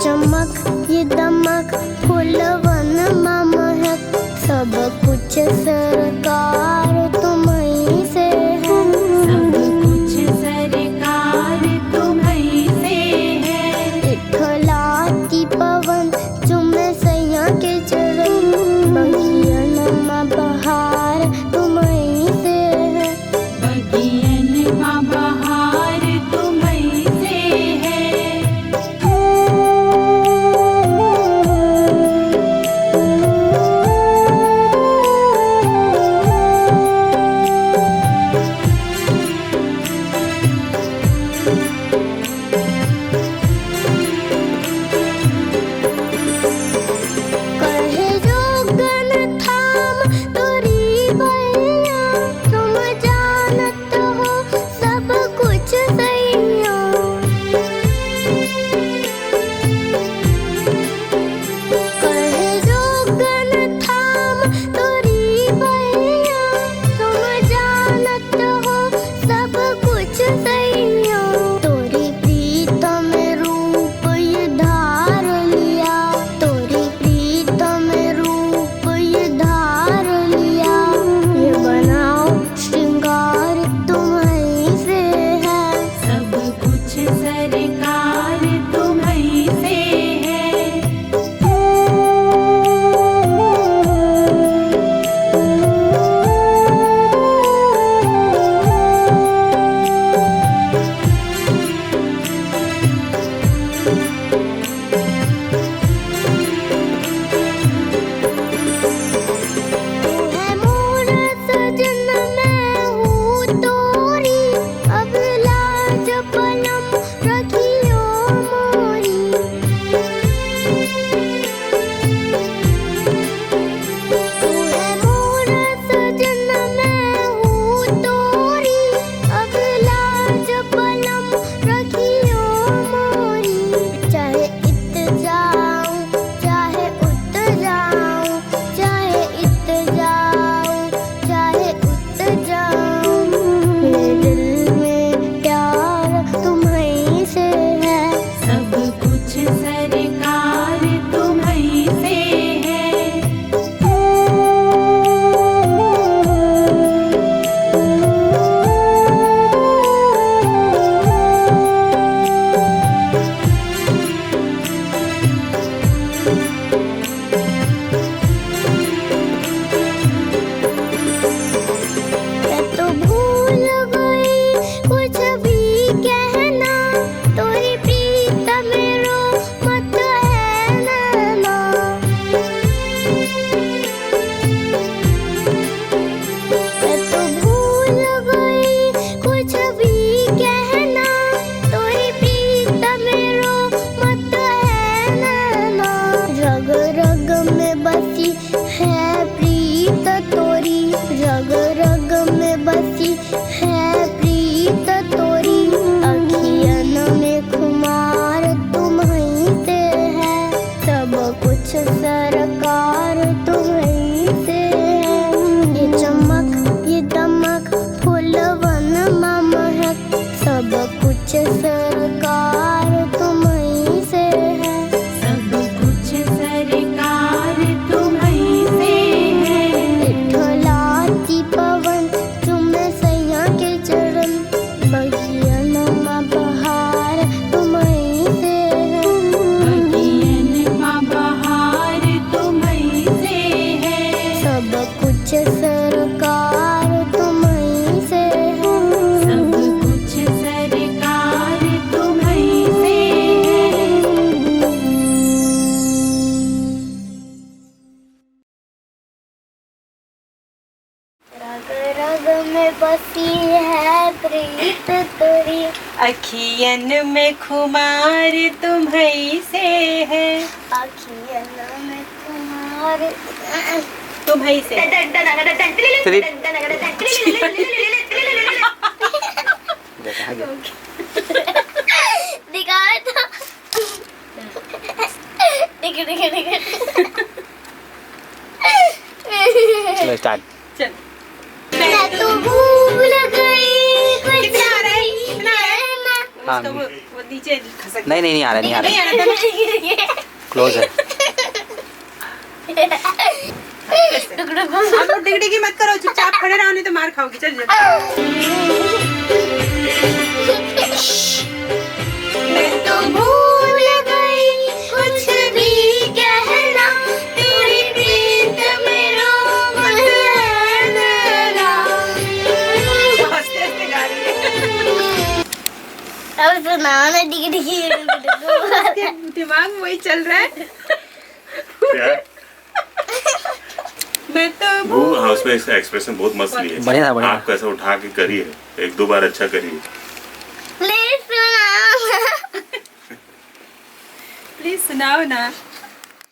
चमक ये दमक फूलवन महक सब कुछ सरकार तुम्हीं से है। सब कुछ सरकार तुम्हीं से है। इठलाती पवन चुमे सैया के चरण बगियन में बहार तुम्हीं से है। बगियन में बहार तुम्हीं से है। कहे जोगन थाम तोरी भैया तुम जानत हो सब कुछ सैया। कहे जोगन थाम तोरी भैया तुम जानत हो सब कुछ सैया। तोरी प्रीतम रूप ये धार लिया। तोरी प्रीतम रूप ये धार लिया। ये बनाओ श्रृंगार तुम्हीं से है। सब कुछ सरकार तुम्हीं से है। तू है मोर सजन मैं हूँ तोरी अब लाज पलम रखियो मोरी। तू है मोर सजन मैं हूँ तोरी अब लाज पलम रखियो मोरी। चाहे इत जाऊं चाहे उत जाऊं चाहे इत जाऊं चाहे उत जाऊं मेरे दिल में प्यार तुम्हीं से है। सब कुछ सरकार तुम्हीं से है। मैं तो भूल गई कुछ भी कहना तोरी प्रीत मेरो मत है नैना। मैं तो भूल गई कुछ भी कहना तोरी प्रीत मेरो मत है नैना। रग रग में बसी है प्रीत तोरी। रग रग में बसी है प्रीत तोरी। अखियन में खुमार तुम्हीं से है। सब कुछ सरकार तुम्हीं से है। ये चमक ये दमक फूलवन महक सब कुछ सरकार तुम्हीं से है। सब कुछ सरकार तुम्हीं से है। इठलाती पवन चुमे सैया के चरण बगियन में बहार तुम्हीं से है। बगियन में बहार तुम्हीं से है। सब कुछ सरकार तुम्हीं से है। सब कुछ सरकार तुम्हीं से है। रग रग में बसी है प्रीत तोरी। अखियन में खुमार तुम्हीं से है। अखियन में तुम्हारे तुम्हीं से चलिए। दिखाओ तो। दिख। चलो स्टार्ट। चल मैं तो भूल गई कुछ कितना आ रहा है? कितना आ रहा है? कहना। हाँ, उसका वो नीचे खसक नहीं नहीं नहीं आ रहा नहीं आ नहीं रहा, आ रहा था क्लोज है। अब डिगडिगी मत करो, चुपचाप खड़े रहो नहीं तो मार खाओगी। चल चल। मैं तो भूल गई कुछ भी कहना, तेरी प्रीत में रोग है मेरा। हंसते हंसते गा रही है। अब सुनाओ ना डिगी। उसके दिमाग में वही चल रहा है। क्या मैं तो वो हाँ उसमें इसका एक्सप्रेशन बहुत मस्त लिए है। बढ़िया था, बढ़िया। आप कैसा उठा के करिए, एक दो बार अच्छा करिए। प्लीज सुनाओ। प्लीज सुनाओ ना।